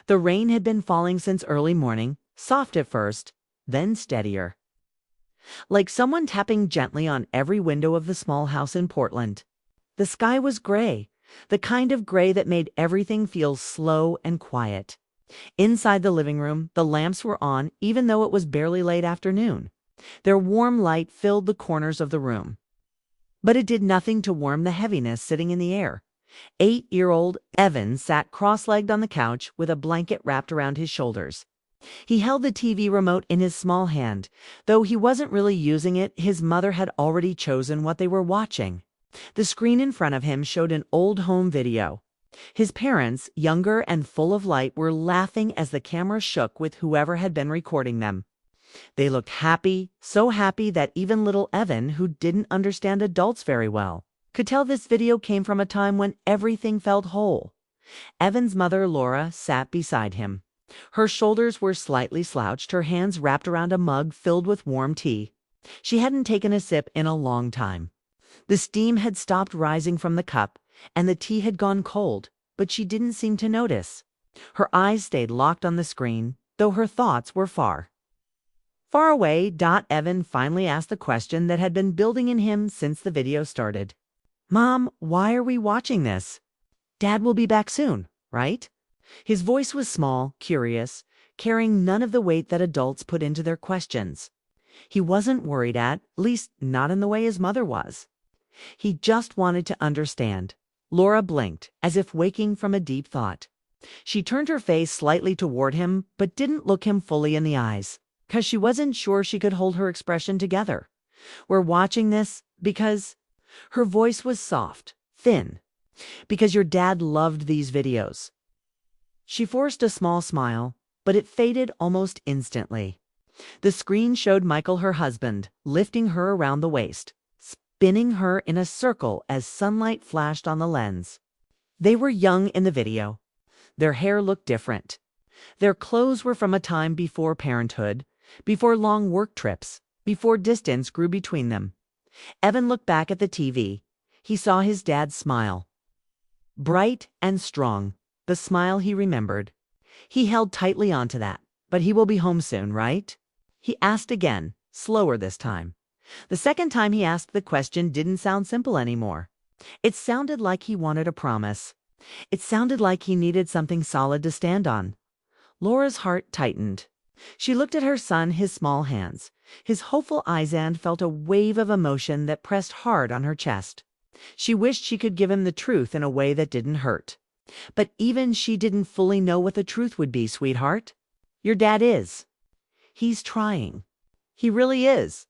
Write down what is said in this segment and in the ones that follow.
The rain had been falling since early morning, soft at first, then steadier. Like someone tapping gently on every window of the small house in Portland. The sky was gray, the kind of gray that made everything feel slow and quiet. Inside the living room, the lamps were on even though it was barely late afternoon. Their warm light filled the corners of the room. But it did nothing to warm the heaviness sitting in the air. 8-year-old Evan sat cross-legged on the couch with a blanket wrapped around his shoulders. He held the TV remote in his small hand. Though he wasn't really using it, his mother had already chosen what they were watching. The screen in front of him showed an old home video. His parents, younger and full of light, were laughing as the camera shook with whoever had been recording them. They looked happy, so happy that even little Evan, who didn't understand adults very well, could tell this video came from a time when everything felt whole. Evan's mother, Laura, sat beside him. Her shoulders were slightly slouched, her hands wrapped around a mug filled with warm tea. She hadn't taken a sip in a long time. The steam had stopped rising from the cup, and the tea had gone cold, but she didn't seem to notice. Her eyes stayed locked on the screen, though her thoughts were far. Far away, Evan finally asked the question that had been building in him since the video started. "Mom, why are we watching this? Dad will be back soon, right?" His voice was small, curious, carrying none of the weight that adults put into their questions. He wasn't worried at least not in the way his mother was. He just wanted to understand. Laura blinked, as if waking from a deep thought. She turned her face slightly toward him, but didn't look him fully in the eyes, because she wasn't sure she could hold her expression together. "We're watching this because..." Her voice was soft, thin. "Because your dad loved these videos." She forced a small smile, but it faded almost instantly. The screen showed Michael, her husband, lifting her around the waist, spinning her in a circle as sunlight flashed on the lens. They were young in the video. Their hair looked different. Their clothes were from a time before parenthood, before long work trips, before distance grew between them. Evan looked back at the TV. He saw his dad smile. Bright and strong, the smile he remembered. He held tightly onto that. "But he will be home soon, right?" He asked again, slower this time. The second time he asked the question didn't sound simple anymore. It sounded like he wanted a promise. It sounded like he needed something solid to stand on. Laura's heart tightened. She looked at her son, his small hands, his hopeful eyes, and felt a wave of emotion that pressed hard on her chest. She wished she could give him the truth in a way that didn't hurt. But even she didn't fully know what the truth would be, sweetheart. Your dad is. He's trying. He really is.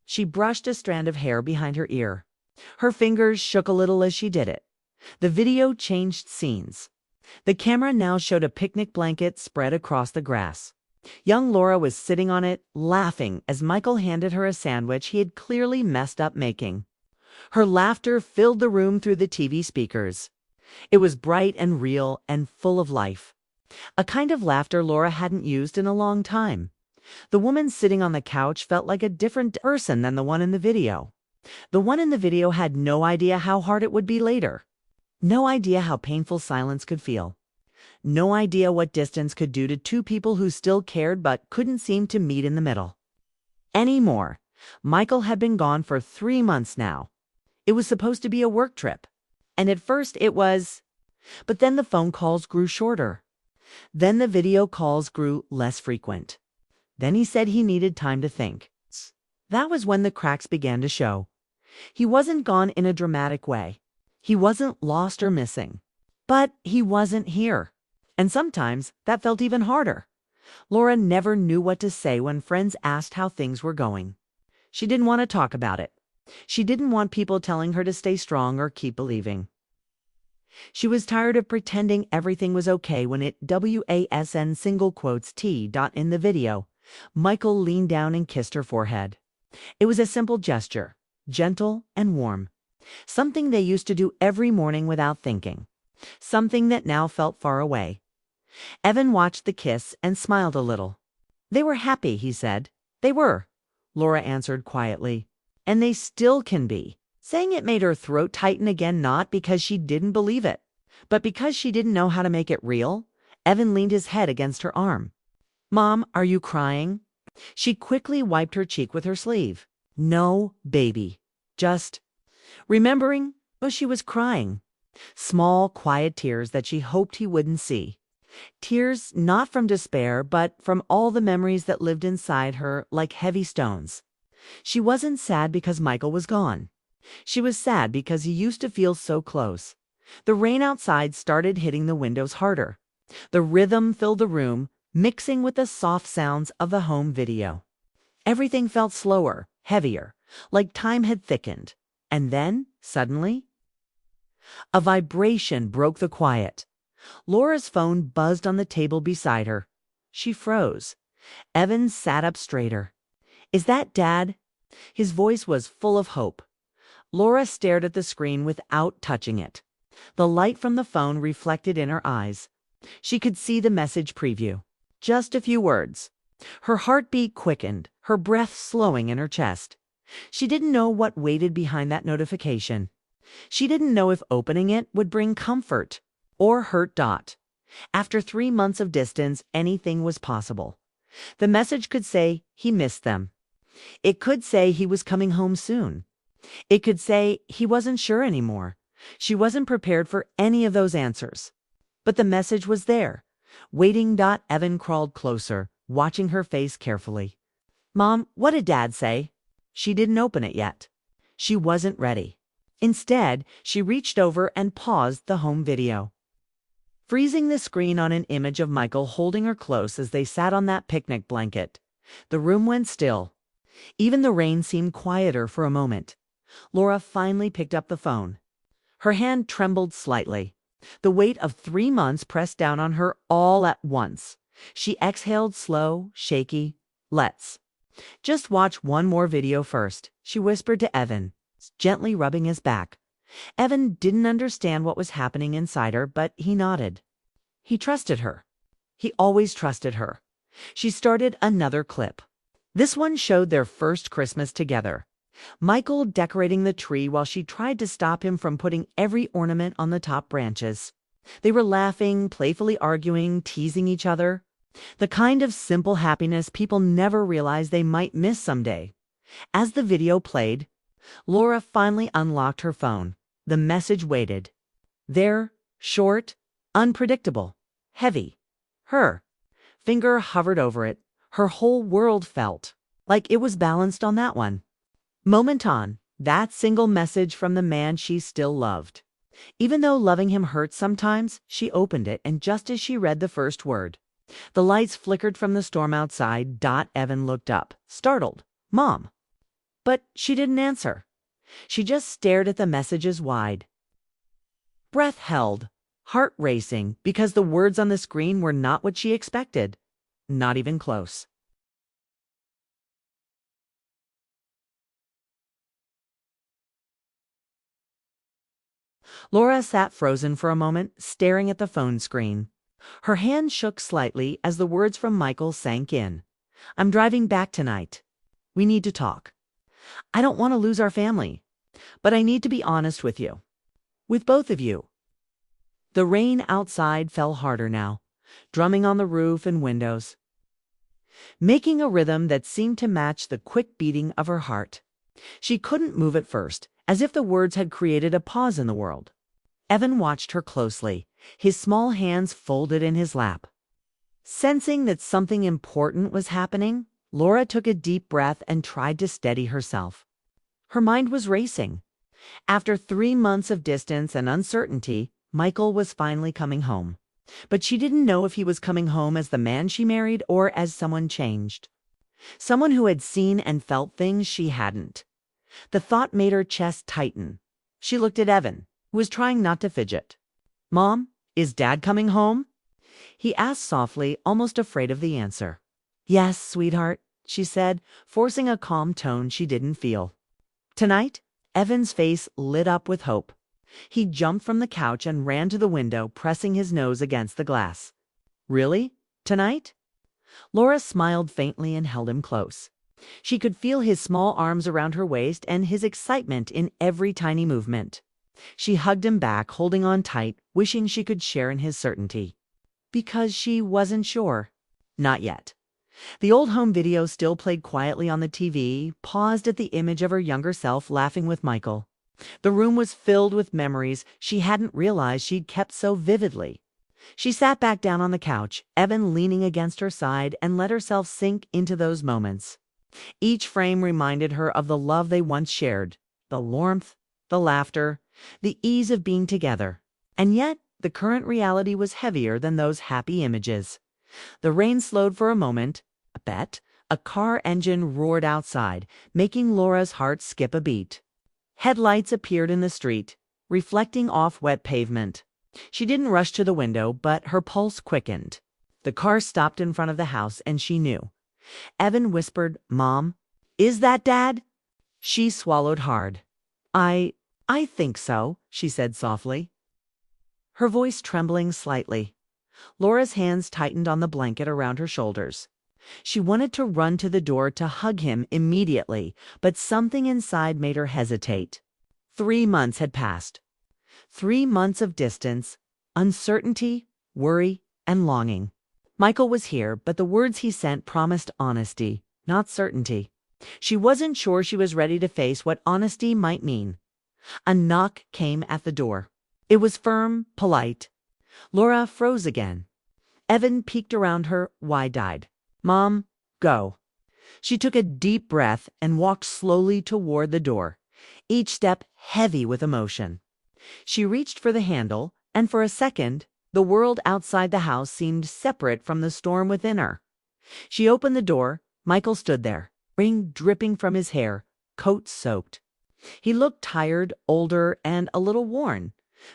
She brushed a strand of hair behind her ear. Her fingers shook a little as she did it. The video changed scenes. The camera now showed a picnic blanket spread across the grass. Young Laura was sitting on it, laughing as Michael handed her a sandwich he had clearly messed up making. Her laughter filled the room through the TV speakers. It was bright and real and full of life. A kind of laughter Laura hadn't used in a long time. The woman sitting on the couch felt like a different person than the one in the video. The one in the video had no idea how hard it would be later. No idea how painful silence could feel. No idea what distance could do to two people who still cared but couldn't seem to meet in the middle. Anymore. Michael had been gone for 3 months now. It was supposed to be a work trip. And at first it was. But then the phone calls grew shorter. Then the video calls grew less frequent. Then he said he needed time to think. That was when the cracks began to show. He wasn't gone in a dramatic way. He wasn't lost or missing. But he wasn't here. And sometimes that felt even harder. Laura never knew what to say when friends asked how things were going. She didn't want to talk about it. She didn't want people telling her to stay strong or keep believing. She was tired of pretending everything was okay when it WASN single quotes T. In the video. Michael leaned down and kissed her forehead. It was a simple gesture, gentle and warm. Something they used to do every morning without thinking. Something that now felt far away. Evan watched the kiss and smiled a little. "They were happy," he said. "They were," Laura answered quietly. "And they still can be." Saying it made her throat tighten again, not because she didn't believe it, but because she didn't know how to make it real. Evan leaned his head against her arm. "Mom, are you crying?" She quickly wiped her cheek with her sleeve. "No, baby. Just..." Remembering, well, she was crying. Small, quiet tears that she hoped he wouldn't see. Tears not from despair, but from all the memories that lived inside her like heavy stones. She wasn't sad because Michael was gone. She was sad because he used to feel so close. The rain outside started hitting the windows harder. The rhythm filled the room, mixing with the soft sounds of the home video. Everything felt slower, heavier, like time had thickened. And then, suddenly, a vibration broke the quiet. Laura's phone buzzed on the table beside her. She froze. Evan sat up straighter. "Is that Dad?" His voice was full of hope. Laura stared at the screen without touching it. The light from the phone reflected in her eyes. She could see the message preview. Just a few words. Her heartbeat quickened, her breath slowing in her chest. She didn't know what waited behind that notification. She didn't know if opening it would bring comfort or hurt. After 3 months of distance, anything was possible. The message could say he missed them. It could say he was coming home soon. It could say he wasn't sure anymore. She wasn't prepared for any of those answers. But the message was there, waiting. Evan crawled closer, watching her face carefully. "Mom, what did Dad say?" She didn't open it yet. She wasn't ready. Instead, she reached over and paused the home video. Freezing the screen on an image of Michael holding her close as they sat on that picnic blanket. The room went still. Even the rain seemed quieter for a moment. Laura finally picked up the phone. Her hand trembled slightly. The weight of 3 months pressed down on her all at once. She exhaled slow, shaky. "Let's just watch one more video first," she whispered to Evan, gently rubbing his back. Evan didn't understand what was happening inside her, but he nodded. He trusted her. He always trusted her. She started another clip. This one showed their first Christmas together. Michael decorating the tree while she tried to stop him from putting every ornament on the top branches. They were laughing, playfully arguing, teasing each other. The kind of simple happiness people never realize they might miss someday. As the video played, Laura finally unlocked her phone. The message waited. There, short, unpredictable, heavy. Her finger hovered over it. Her whole world felt like it was balanced on that one. Moment on, that single message from the man she still loved. Even though loving him hurt sometimes, she opened it, and just as she read the first word, the lights flickered from the storm outside. Evan looked up, startled. "Mom." But she didn't answer. She just stared at the messages wide. Breath held, heart racing, because the words on the screen were not what she expected. Not even close. Laura sat frozen for a moment, staring at the phone screen. Her hand shook slightly as the words from Michael sank in. "I'm driving back tonight. We need to talk. I don't want to lose our family, but I need to be honest with you. With both of you." The rain outside fell harder now, drumming on the roof and windows, making a rhythm that seemed to match the quick beating of her heart. She couldn't move at first, as if the words had created a pause in the world. Evan watched her closely, his small hands folded in his lap. Sensing that something important was happening, Laura took a deep breath and tried to steady herself. Her mind was racing. After 3 months of distance and uncertainty, Michael was finally coming home. But she didn't know if he was coming home as the man she married or as someone changed. Someone who had seen and felt things she hadn't. The thought made her chest tighten. She looked at Evan, who was trying not to fidget. "Mom, is Dad coming home?" he asked softly, almost afraid of the answer. "Yes, sweetheart," she said, forcing a calm tone she didn't feel. "Tonight?" Evan's face lit up with hope. He jumped from the couch and ran to the window, pressing his nose against the glass. "Really? Tonight?" Laura smiled faintly and held him close. She could feel his small arms around her waist and his excitement in every tiny movement. She hugged him back, holding on tight, wishing she could share in his certainty. Because she wasn't sure. Not yet. The old home video still played quietly on the TV, paused at the image of her younger self laughing with Michael. The room was filled with memories she hadn't realized she'd kept so vividly. She sat back down on the couch, Evan leaning against her side, and let herself sink into those moments. Each frame reminded her of the love they once shared, the warmth, the laughter, the ease of being together. And yet, the current reality was heavier than those happy images. The rain slowed for a moment. A car engine roared outside, making Laura's heart skip a beat. Headlights appeared in the street, reflecting off wet pavement. She didn't rush to the window, but her pulse quickened. The car stopped in front of the house, and she knew. Evan whispered, "Mom, is that Dad?" She swallowed hard. I think so," she said softly, her voice trembling slightly. Laura's hands tightened on the blanket around her shoulders. She wanted to run to the door to hug him immediately, but something inside made her hesitate. 3 months had passed. 3 months of distance, uncertainty, worry, and longing. Michael was here, but the words he sent promised honesty, not certainty. She wasn't sure she was ready to face what honesty might mean. A knock came at the door. It was firm, polite. Laura froze again. Evan peeked around her, wide-eyed. "Mom, go." She took a deep breath and walked slowly toward the door, each step heavy with emotion. She reached for the handle, and for a second, the world outside the house seemed separate from the storm within her. She opened the door. Michael stood there, rain dripping from his hair, coat soaked. He looked tired, older, and a little worn,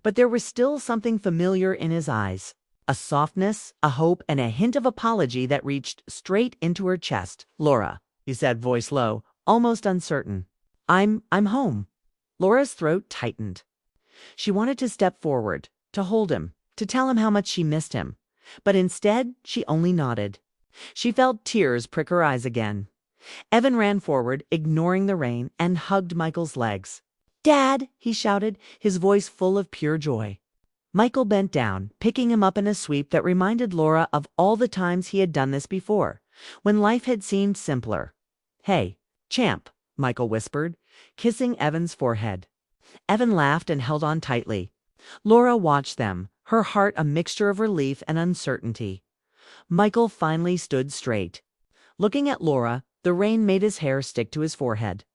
but there was still something familiar in his eyes. A softness, a hope, and a hint of apology that reached straight into her chest. "Laura," he said, voice low, almost uncertain. I'm home." Laura's throat tightened. She wanted to step forward, to hold him, to tell him how much she missed him. But instead, she only nodded. She felt tears prick her eyes again. Evan ran forward, ignoring the rain, and hugged Michael's legs. "Dad!" he shouted, his voice full of pure joy. Michael bent down, picking him up in a sweep that reminded Laura of all the times he had done this before, when life had seemed simpler. "Hey, champ," Michael whispered, kissing Evan's forehead. Evan laughed and held on tightly. Laura watched them, her heart a mixture of relief and uncertainty. Michael finally stood straight. Looking at Laura, the rain made his hair stick to his forehead.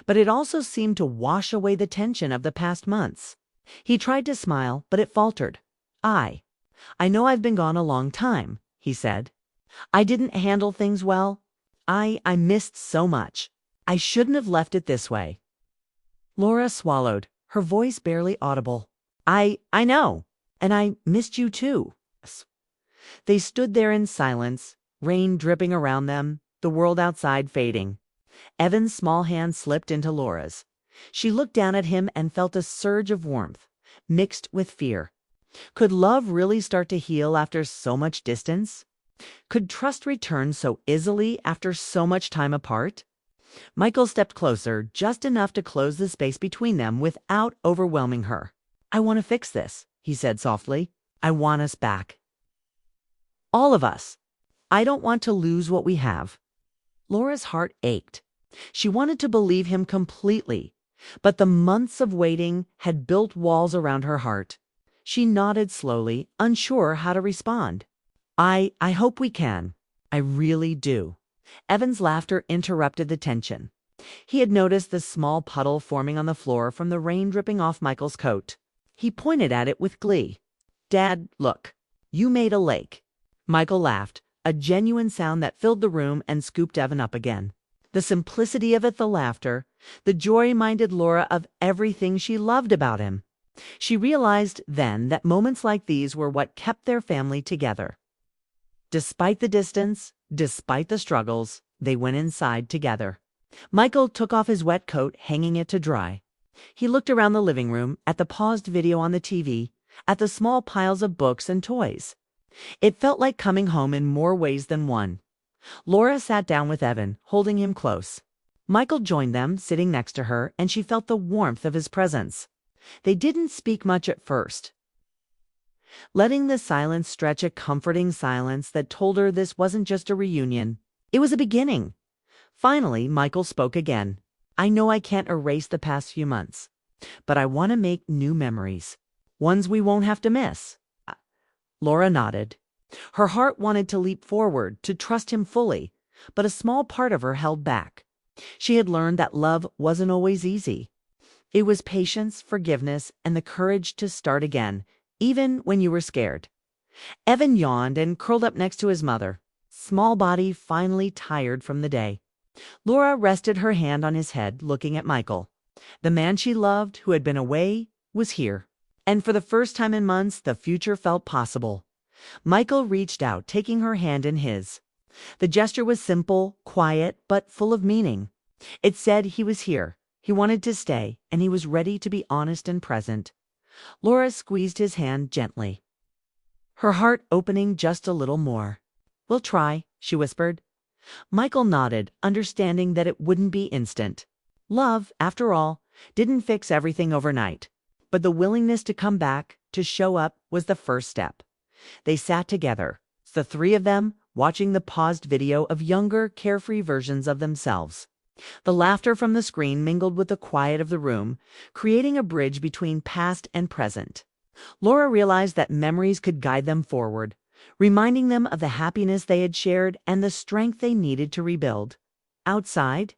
But it also seemed to wash away the tension of the past months. He tried to smile, but it faltered. I know I've been gone a long time," he said. "I didn't handle things well. I missed so much. I shouldn't have left it this way." Laura swallowed, her voice barely audible. I know, and I missed you too." They stood there in silence, rain dripping around them, the world outside fading. Evan's small hand slipped into Laura's. She looked down at him and felt a surge of warmth, mixed with fear. Could love really start to heal after so much distance? Could trust return so easily after so much time apart? Michael stepped closer, just enough to close the space between them without overwhelming her. "I want to fix this," he said softly. "I want us back. All of us. I don't want to lose what we have." Laura's heart ached. She wanted to believe him completely, but the months of waiting had built walls around her heart. She nodded slowly, unsure how to respond. I hope we can. I really do." Evan's laughter interrupted the tension. He had noticed the small puddle forming on the floor from the rain dripping off Michael's coat. He pointed at it with glee. "Dad, look. You made a lake." Michael laughed, a genuine sound that filled the room and scooped Evan up again. The simplicity of it, the laughter, the joy reminded Laura of everything she loved about him. She realized then that moments like these were what kept their family together. Despite the distance, despite the struggles, they went inside together. Michael took off his wet coat, hanging it to dry. He looked around the living room, at the paused video on the TV, at the small piles of books and toys. It felt like coming home in more ways than one. Laura sat down with Evan, holding him close. Michael joined them, sitting next to her, and she felt the warmth of his presence. They didn't speak much at first. letting the silence stretch, a comforting silence that told her this wasn't just a reunion. It was a beginning. Finally, Michael spoke again. "I know I can't erase the past few months, but I want to make new memories. Ones we won't have to miss." Laura nodded. Her heart wanted to leap forward, to trust him fully, but a small part of her held back. She had learned that love wasn't always easy. It was patience, forgiveness, and the courage to start again, even when you were scared. Evan yawned and curled up next to his mother, small body finally tired from the day. Laura rested her hand on his head, looking at Michael. The man she loved, who had been away, was here. And for the first time in months, the future felt possible. Michael reached out, taking her hand in his. The gesture was simple, quiet, but full of meaning. It said he was here, he wanted to stay, and he was ready to be honest and present. Laura squeezed his hand gently, her heart opening just a little more. "We'll try," she whispered. Michael nodded, understanding that it wouldn't be instant. Love, after all, didn't fix everything overnight. But the willingness to come back, to show up, was the first step. They sat together, the three of them, watching the paused video of younger, carefree versions of themselves. The laughter from the screen mingled with the quiet of the room, creating a bridge between past and present. Laura realized that memories could guide them forward, reminding them of the happiness they had shared and the strength they needed to rebuild. Outside,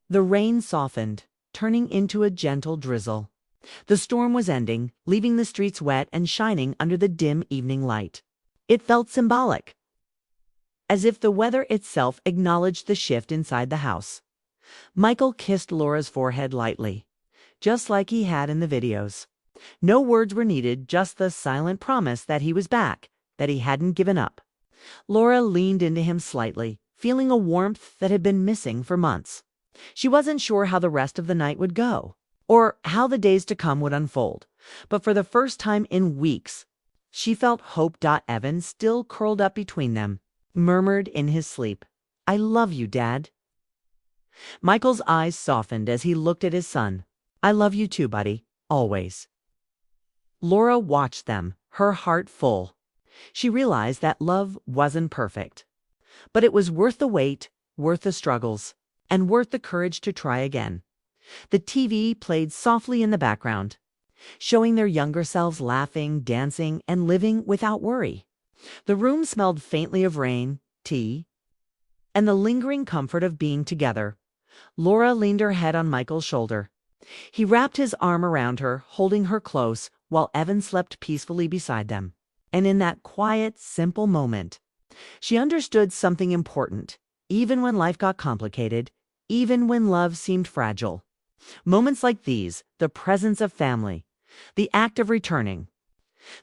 the rain softened, turning into a gentle drizzle. The storm was ending, leaving the streets wet and shining under the dim evening light. It felt symbolic, as if the weather itself acknowledged the shift inside the house. Michael kissed Laura's forehead lightly, just like he had in the videos. No words were needed, just the silent promise that he was back, that he hadn't given up. Laura leaned into him slightly, feeling a warmth that had been missing for months. She wasn't sure how the rest of the night would go, or how the days to come would unfold, but for the first time in weeks, she felt hope. Evan, still curled up between them, murmured in his sleep, "I love you, Dad." Michael's eyes softened as he looked at his son. "I love you too, buddy, always." Laura watched them, her heart full. She realized that love wasn't perfect, but it was worth the wait, worth the struggles, and worth the courage to try again. The TV played softly in the background, showing their younger selves laughing, dancing, and living without worry. The room smelled faintly of rain, tea, and the lingering comfort of being together. Laura leaned her head on Michael's shoulder. He wrapped his arm around her, holding her close, while Evan slept peacefully beside them. And in that quiet, simple moment, she understood something important. Even when life got complicated, even when love seemed fragile, moments like these, the presence of family, the act of returning,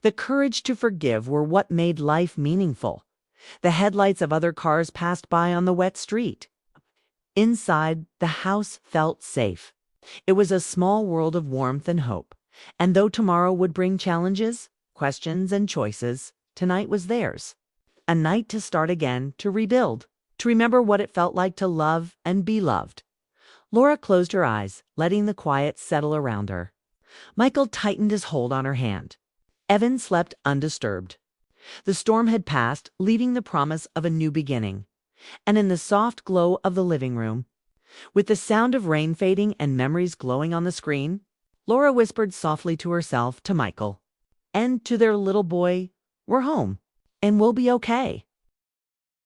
the courage to forgive, were what made life meaningful. The headlights of other cars passed by on the wet street. Inside, the house felt safe. It was a small world of warmth and hope. And though tomorrow would bring challenges, questions, and choices, tonight was theirs. A night to start again, to rebuild, to remember what it felt like to love and be loved. Laura closed her eyes, letting the quiet settle around her. Michael tightened his hold on her hand. Evan slept undisturbed. The storm had passed, leaving the promise of a new beginning. And in the soft glow of the living room, with the sound of rain fading and memories glowing on the screen, Laura whispered softly to herself, to Michael, and to their little boy, "We're home, and we'll be okay."